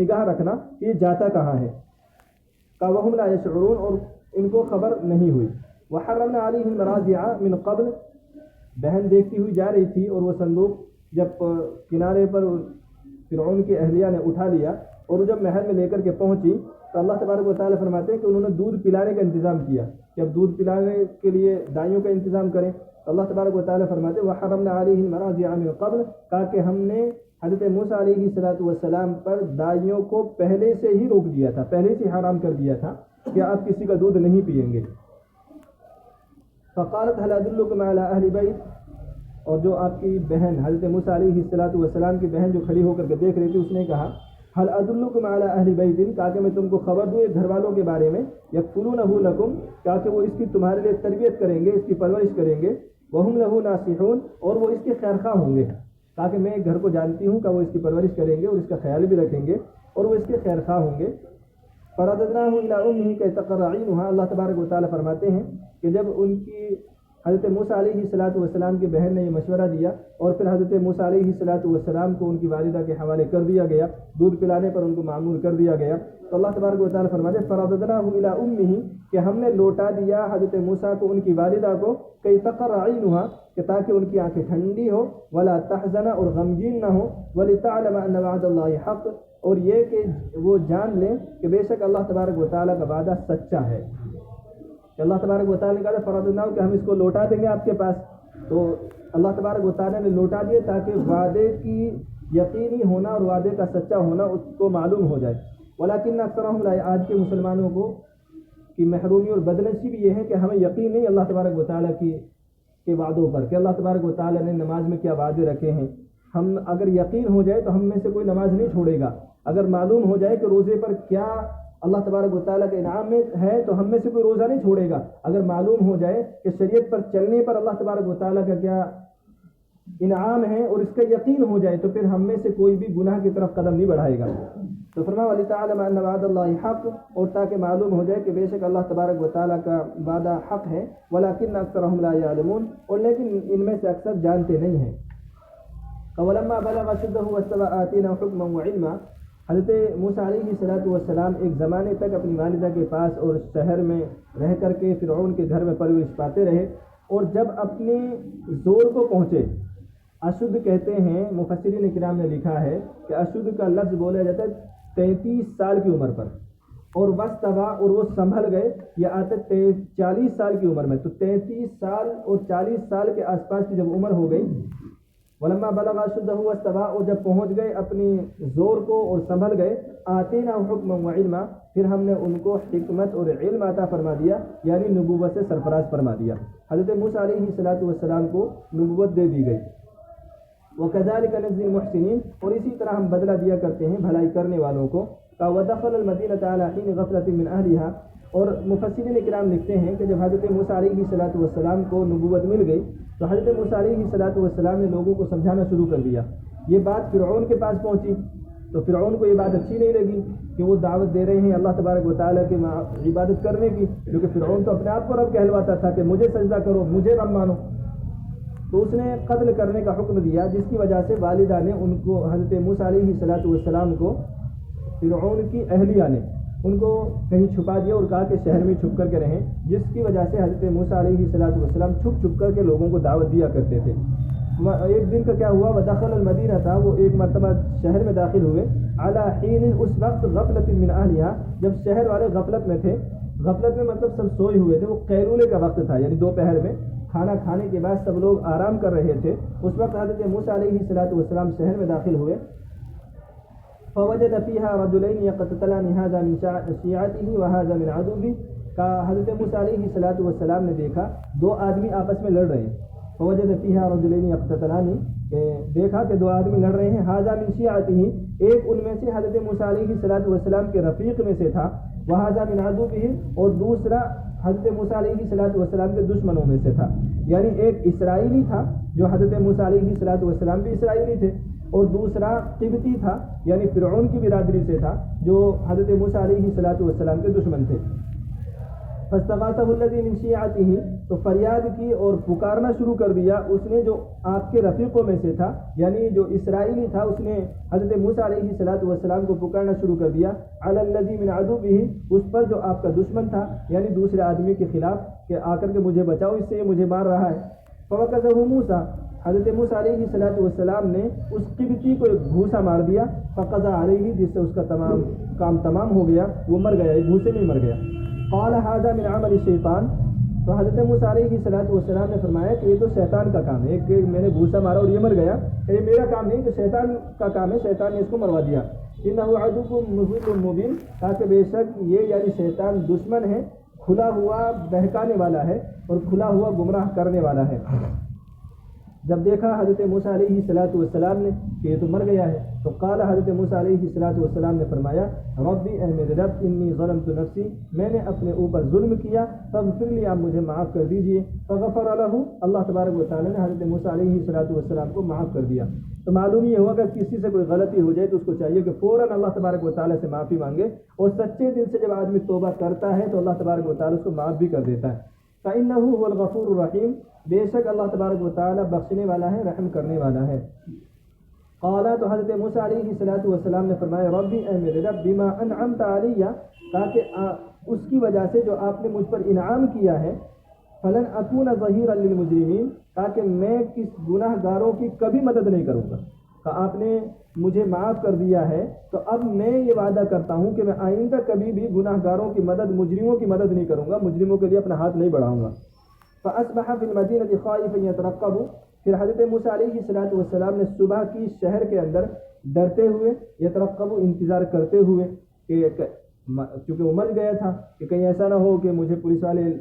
نگاہ رکھنا کہ یہ جاتا کہاں ہے. وَهُمْ لَا يَشْعُرُونَ اور ان کو خبر نہیں ہوئی. وَحَرَّمْنَا عَلَيْهِمْ الْمَرَاضِعَ مِنْ قَبْلِ بہن دیکھتی ہوئی جا رہی تھی اور وہ صندوق جب کنارے پر فرعون کی اہلیہ نے اٹھا لیا اور وہ جب محل میں لے کر کے پہنچی تو اللہ تبارک و تعالیٰ فرماتے ہیں کہ انہوں نے دودھ پلانے کا انتظام کیا کہ اب دودھ پلانے کے لیے دائیوں کا انتظام کریں. تو اللہ تبارک و تعالیٰ فرماتے ہیں وَحَرَّمْنَا عَلَيْهِمْ الْمَرَاضِعَ مِنْ قَبْلِ کہا کہ ہم نے حضرت موسیٰ علیہ السلام پر دائیوں کو پہلے سے ہی روک دیا تھا, پہلے سے حرام کر دیا تھا کہ آپ کسی کا دودھ نہیں پئیں گے. فقالت هل ادلکم علی اہل بیت اور جو آپ کی بہن حضرت موسیٰ علیہ السلام کی بہن جو کھڑی ہو کر کے دیکھ رہی تھی اس نے کہا هل ادلکم علی اہل بیت کہا کہ میں تم کو خبر دوں گھر والوں کے بارے میں یکفلونہ لکم کہا کہ وہ اس کی تمہارے لیے تربیت کریں گے, اس کی پرورش کریں گے. وہم لہ ناصحون اور وہ اس کے خیر خواہ ہوں گے. کہا کہ میں ایک گھر کو جانتی ہوں کہ وہ اس کی پرورش کریں گے اور اس کا خیال بھی رکھیں گے اور وہ اس کے خیر خواہ ہوں گے. فرددناہ الی امہ کی تقر عینہا اللہ تبارک و تعالیٰ فرماتے ہیں کہ جب ان کی حضرت موسیٰ علیہ السلام کی بہن نے یہ مشورہ دیا اور پھر حضرت موسیٰ علیہ السلام کو ان کی والدہ کے حوالے کر دیا گیا, دودھ پلانے پر ان کو معمور کر دیا گیا, تو اللہ تبارک و تعالیٰ فرماتے ہیں فرددناہ الی امہ کہ ہم نے لوٹا دیا حضرت موسیٰ کو ان کی والدہ کو کی تقر عینہا کہ تاکہ ان کی آنکھیں ٹھنڈی ہو, ولا تحزن اور غمگین نہ ہو, ولتعلم ان وعد اللہ حق اور یہ کہ وہ جان لیں کہ بے شک اللہ تبارک و تعالیٰ کا وعدہ سچا ہے. کہ اللہ تبارک و تعالیٰ نے کہا فرضنا کہ ہم اس کو لوٹا دیں گے آپ کے پاس, تو اللہ تبارک و تعالیٰ نے لوٹا دیے تاکہ وعدے کی یقینی ہونا اور وعدے کا سچا ہونا اس کو معلوم ہو جائے. ولیکن اکثرہم لا آج کے مسلمانوں کو کی محرومی اور بدنصیبی یہ ہے کہ ہمیں یقین نہیں اللہ تبارک و تعالیٰ کے وعدوں پر کہ اللہ تبارک و تعالیٰ نے نماز میں کیا وعدے رکھے ہیں. ہم اگر یقین ہو جائے تو ہم میں سے کوئی نماز نہیں چھوڑے گا, اگر معلوم ہو جائے کہ روزے پر کیا اللہ تبارک و تعالیٰ کے انعام میں ہے تو ہم میں سے کوئی روزہ نہیں چھوڑے گا, اگر معلوم ہو جائے کہ شریعت پر چلنے پر اللہ تبارک و تعالیٰ کا کیا انعام ہے اور اس کا یقین ہو جائے تو پھر ہم میں سے کوئی بھی گناہ کی طرف قدم نہیں بڑھائے گا. تو فرمایا وَلِتَعْلَمَ أَنَّ وَعْدَ اللَّهِ حَقٌّ اور تاکہ معلوم ہو جائے کہ بے شک اللہ تبارک و تعالیٰ کا وعدہ حق ہے. وَلَكِنَّ أَكْثَرَهُمْ لَا يَعْلَمُونَ اور لیکن ان میں سے اکثر جانتے نہیں ہیں. وَلَمَّا بَلَغَ أَشُدَّهُ وَاسْتَوَى آتَيْنَاهُ حُكْمًا وَعِلْمًا حضرت موسیٰ علیہ السلام ایک زمانے تک اپنی والدہ کے پاس اور شہر میں رہ کر کے فرعون کے گھر میں پرورش پاتے رہے, اور جب اپنے زور کو پہنچے, اشد کہتے ہیں مفسرین کرام نے لکھا ہے کہ اشد کا لفظ بولا جاتا ہے 33 سال کی عمر پر, اور وستوا اور وہ سنبھل گئے یہ آتا 40 سال کی عمر میں. تو 33 سال اور 40 سال کے آس پاس کی جب عمر ہو گئی, ولما بلغ اشدہ واستوى اور جب پہنچ گئے اپنی زور کو اور سنبھل گئے, آتینا حکما وعلما پھر ہم نے ان کو حکمت اور علم عطا فرما دیا, یعنی نبوت سے سرفراز فرما دیا. حضرت موسیٰ علیہ السلام کو نبوت دے دی گئی. وَكَذَلِكَ نَجْزِي الْمُحْسِنِينَ اور اسی طرح ہم بدلہ دیا کرتے ہیں بھلائی کرنے والوں کو. وَدَخَلَ الْمَدِينَةَ عَلَى حِينِ غَفْلَةٍ مِّنْ أَهْلِهَا اور مفسرین کرام لکھتے ہیں کہ جب حضرت موسیٰ علیہ السلام کو نبوت مل گئی تو حضرت موسیٰ علیہ السلام نے لوگوں کو سمجھانا شروع کر دیا. یہ بات فرعون کے پاس پہنچی تو فرعون کو یہ بات اچھی نہیں لگی کہ وہ دعوت دے رہے ہیں اللہ تبارک و تعالیٰ کی عبادت کرنے کی, کیونکہ فرعون تو اپنے آپ کو رب کہلواتا تھا کہ مجھے سجدہ کرو, مجھے رب مانو. تو اس نے قتل کرنے کا حکم دیا, جس کی وجہ سے والدہ نے ان کو حضرت موسیٰ علیہ السلام کو فرعون کی اہلیہ نے ان کو کہیں چھپا دیا اور کہا کہ شہر میں چھپ کر کے رہیں, جس کی وجہ سے حضرت موسیٰ علیہ السلام چھپ کر کے لوگوں کو دعوت دیا کرتے تھے. ایک دن کا کیا ہوا, ودخل المدینہ تھا, وہ ایک مرتبہ شہر میں داخل ہوئے, علی حین اس وقت غفلۃ من اہلہا جب شہر والے غفلت میں تھے. غفلت میں مطلب سب سوئے ہوئے تھے, وہ قیلولے کا وقت تھا, یعنی دوپہر میں کھانا کھانے کے بعد سب لوگ آرام کر رہے تھے. اس وقت حضرت موسیٰ علیہ السلام شہر میں داخل ہوئے. فوجد فيها رجلين يقتتلان هذا من شيعته وهذا من عدوه کا حضرت موسیٰ علیہ السلام نے دیکھا دو آدمی آپس میں لڑ رہے ہیں. فوجد فيها رجلين يقتتلان دیکھا کہ دو آدمی لڑ رہے ہیں. هذا من شيعته ایک ان میں سے حضرت موسیٰ علیہ السلام کے رفیق میں سے تھا, وهذا من عدوه اور دوسرا حضرت موسیٰ علیہ السلام کے دشمنوں میں سے تھا. یعنی ایک اسرائیلی تھا جو حضرت موسیٰ علیہ السلام بھی اسرائیلی تھے, اور دوسرا قبطی تھا یعنی فرعون کی برادری سے تھا جو حضرت موسیٰ علیہ السلام کے دشمن تھے. فاستغاثه الذي من شيعته، تو فریاد کی اور پکارنا شروع کر دیا اس نے جو آپ کے رفیقوں میں سے تھا، یعنی جو اسرائیلی تھا، اس نے حضرت موسیٰ علیہ السلام کو پکارنا شروع کر دیا، علی الذی من عدوہ، اس پر جو آپ کا دشمن تھا، یعنی دوسرے آدمی کے خلاف، کہ آ کر کے مجھے بچاؤ، اس سے یہ مجھے مار رہا ہے۔ فوقظہ موسیٰ، حضرت موسیٰ علیہ السلام نے اس قبطی کو ایک گھوسا مار دیا، فقضى علیہ، جس سے اس کا کام تمام ہو گیا، وہ مر گیا، ایک گھوسے میں مر گیا۔ قال هذا من عمل الشیطان، تو حضرت موسیٰ علیہ السلام نے فرمایا کہ یہ تو شیطان کا کام ہے، کہ میں نے گھوسا مارا اور یہ مر گیا، یہ میرا کام نہیں، کہ شیطان کا کام ہے، شیطان نے اس کو مروا دیا۔ انہ عدو مضل مبین، تاکہ بے شک یہ یعنی شیطان دشمن ہے، کھلا ہوا بہکانے والا ہے اور کھلا ہوا گمراہ کرنے والا ہے۔ جب دیکھا حضرت موسیٰ علیہ السلام نے کہ یہ تو مر گیا ہے، تو قال، حضرت موسیٰ علیہ السلام نے فرمایا، ربی، اے میرے رب، انی ظلمت نفسی، میں نے اپنے اوپر ظلم کیا، فاغفر لی، آپ مجھے معاف کر دیجئے۔ فغفر لہ، اللہ تبارک و تعالیٰ نے حضرت موسیٰ علیہ السلام کو معاف کر دیا۔ تو معلوم یہ ہوا کہ کسی سے کوئی غلطی ہو جائے تو اس کو چاہیے کہ فوراً اللہ تبارک و تعالیٰ سے معافی مانگے، اور سچے دل سے جب آدمی توبہ کرتا ہے تو اللہ تبارک و تعالیٰ اس کو معاف بھی کر دیتا ہے۔ فإنہ هو الغفور الرحیم، بے شک اللہ تبارک و تعالیٰ بخشنے والا ہے، رحم کرنے والا ہے۔ قال، تو حضرت موسیٰ علیہ السلام نے فرمایا، ربی، اے میرے رب، بما انعمت علی، تاکہ اس کی وجہ سے جو آپ نے مجھ پر انعام کیا ہے، فلن اکون ظہیرا للمجرمین، تاکہ میں کس گناہ گاروں کی کبھی مدد نہیں کروں گا، کہ آپ نے مجھے معاف کر دیا ہے تو اب میں یہ وعدہ کرتا ہوں کہ میں آئندہ کبھی بھی گناہ گاروں کی مدد، مجرموں کی مدد نہیں کروں گا، مجرموں کے لیے اپنا ہاتھ نہیں بڑھاؤں گا۔ فاصبح فی المدینہ خائفا یترقب، پھر حضرت موسیٰ علیہ السلام نے صبح کی شہر کے اندر ڈرتے ہوئے، یترقب، انتظار کرتے ہوئے، کہ چونکہ وہ مر گیا تھا، کہ کہیں ایسا نہ ہو کہ مجھے پولیس والے،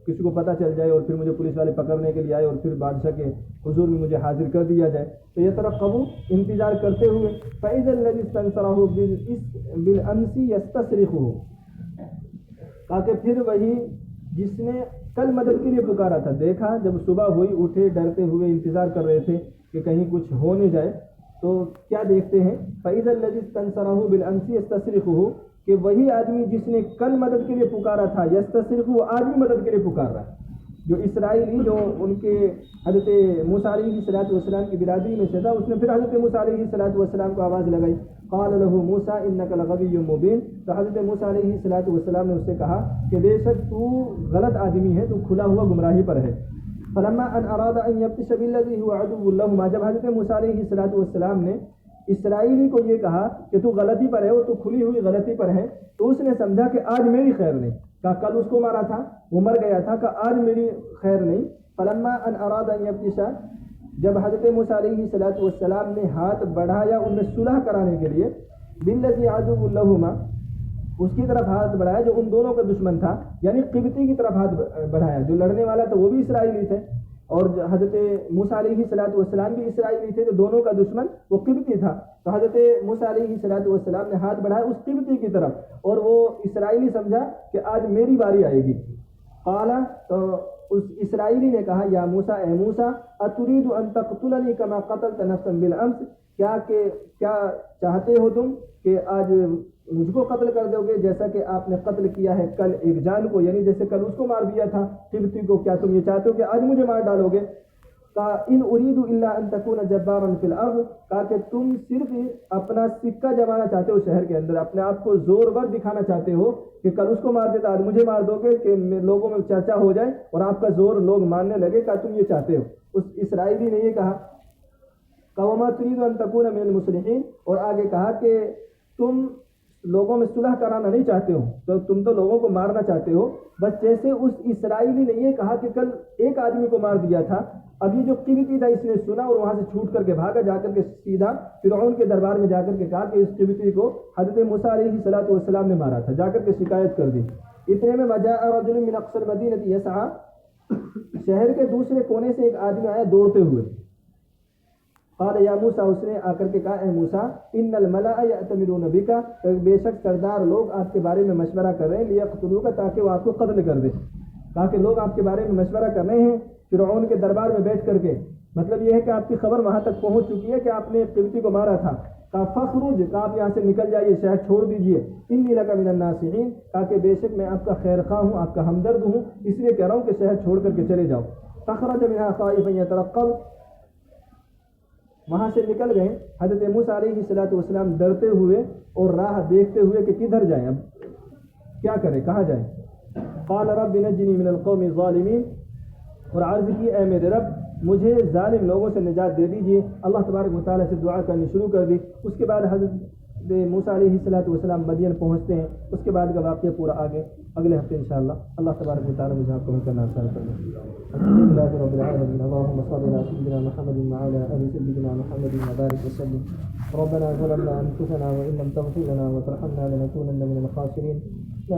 کسی کو پتہ چل جائے اور پھر مجھے پولیس والے پکڑنے کے لیے آئے اور پھر بادشاہ کے حضور میں مجھے حاضر کر دیا جائے، تو یترقب، انتظار کرتے ہوئے، فإذا الذی استنصرہ بالامس یستصرخہ، تاکہ پھر وہی جس نے کل مدد کے لیے پکارا تھا، دیکھا جب صبح ہوئی، اٹھے ڈرتے ہوئے، انتظار کر رہے تھے کہ کہیں کچھ ہو نہیں جائے، تو کیا دیکھتے ہیں، فإذا الذی استنصرہ بالامس یستصرخہ، کہ وہی آدمی جس نے کل مدد کے لیے پکارا تھا، یستصرخ، وہ آج بھی مدد کے لیے پکار رہا ہے۔ جو اسرائیلی جو ان کے حضرت موسیٰ علیہ السلام کی برادری میں سے تھا، اس نے پھر حضرت موسیٰ علیہ السلام کو آواز لگائی، قال لہ موسیٰ انک لغوی مبین، تو حضرت موسیٰ علیہ السلام نے اس سے کہا کہ بے شک تو غلط آدمی ہے، تو کھلا ہوا گمراہی پر ہے۔ فلما ان اراد ان یبطش بالذی هو عدو لہما، جب حضرت موسیٰ علیہ السلام نے اسرائیلی کو یہ کہا کہ تو غلطی پر ہے، وہ تو کھلی ہوئی غلطی پر ہے، تو اس نے سمجھا کہ آج میری خیر نہیں، کہ کل اس کو مارا تھا، وہ مر گیا تھا، کہ آج میری خیر نہیں۔ فلما ان اراد ان یبطش، جب حضرت موسیٰ علیہ السلام نے ہاتھ بڑھایا ان میں صلح کرانے کے لیے، بالذی عدو لہما، اس کی طرف ہاتھ بڑھایا جو ان دونوں کا دشمن تھا، یعنی قبطی کی طرف ہاتھ بڑھایا، جو لڑنے والا تھا وہ بھی اسرائیلی تھے، اور حضرت موسیٰ علیہ السلام بھی اسرائیلی تھے، تو دونوں کا دشمن وہ قبطی تھا، تو حضرت موسیٰ علیہ السلام نے ہاتھ بڑھایا اس قبطی کی طرف، اور وہ اسرائیلی سمجھا کہ آج میری باری آئے گی۔ قال، تو اس اسرائیلی نے کہا، یا موسیٰ، اے موسیٰ، اترید ان تقتلنی کما قتلت نفسا بالامس، کیا چاہتے ہو تم کہ آج مجھ کو قتل کر دو گے جیسا کہ آپ نے قتل کیا ہے کل ایک جان کو، یعنی جیسے کل اس کو مار دیا تھا قبطی کو، کیا تم یہ چاہتے ہو کہ آج مجھے مار ڈالو گے؟ ان اريد الا ان تكون جبارا في الارض، کہ تم صرف اپنا سکہ جمانا چاہتے ہو شہر کے اندر، اپنے آپ کو زورور دکھانا چاہتے ہو کہ کل اس کو مار دیتا آج مجھے مار دو گے، کہ لوگوں میں چرچا ہو جائے اور آپ کا زور لوگ ماننے لگے، کہ تم یہ چاہتے ہو۔ اس اسرائیلی نے یہ کہا، وما تريد ان تكون من المصلحين، اور آگے کہا کہ تم لوگوں میں صلح کرانا نہیں چاہتے ہو، تو تم تو لوگوں کو مارنا چاہتے ہو۔ بس جیسے اس اسرائیلی نے یہ کہا کہ کل ایک آدمی کو مار دیا تھا، اب یہ جو قبطی تھا اس نے سنا اور وہاں سے چھوٹ کر کے بھاگا، جا کر کے سیدھا فرعون کے دربار میں جا کر کے کہا کہ اس قبطی کو حضرت موسیٰ علیہ السلام نے مارا تھا، جا کر کے شکایت کر دی۔ اتنے میں وجاء رجل من اقصى المدینہ یسعى، شہر کے دوسرے کونے سے ایک آدمی آیا دوڑتے ہوئے، قال یا موسیٰ، اس نے آ کر کے کہا، اے موسیٰ، ان الملأ یأتمرون بک، بے شک سردار لوگ آپ کے بارے میں مشورہ کر رہے ہیں، لیقتلوک، تاکہ وہ آپ کو قتل کر دے، تاکہ لوگ آپ کے بارے میں مشورہ کر رہے ہیں فرعون کے دربار میں بیٹھ کر کے، مطلب یہ ہے کہ آپ کی خبر وہاں تک پہنچ چکی ہے کہ آپ نے قبطی کو مارا تھا، کہا فخرج، کہا آپ یہاں سے نکل جائیے، شہر چھوڑ دیجیے، انی لک من الناصحین، کہا کہ بے شک میں آپ کا خیر خواہ ہوں، آپ کا ہمدرد ہوں، اس لیے کہہ رہا ہوں کہ شہر چھوڑ کر کے چلے جاؤ۔ فخرج منها خائفا يترقب، وہاں سے نکل گئے حضرت موسیٰ علیہ السلام ڈرتے ہوئے اور راہ دیکھتے ہوئے کہ کدھر جائیں، اب کیا کریں، کہاں جائیں۔ قال رب نجنی من القوم الظالمین، اور عرض کی اے میرے رب مجھے ظالم لوگوں سے نجات دے دیجیے۔ اللہ تبارک و تعالیٰ سے دعا کرنی شروع کر دی۔ اس کے بعد حضرت موسیٰ علیہ السلام مدین پہنچتے ہیں۔ اس کے بعد کا واقعہ پورا آگے اگلے ہفتے انشاءاللہ اللہ تبارک و تعالیٰ مجھے آپ کو کرنا آسان کر دے۔ الحمدللہ رب العالمین، اللهم صل على سيدنا محمد وعلى آل سيدنا محمد وبارك وسلم۔ ربنا ظلمنا أنفسنا وإن لم تغفر لنا وترحمنا لنكونن من الخاسرين۔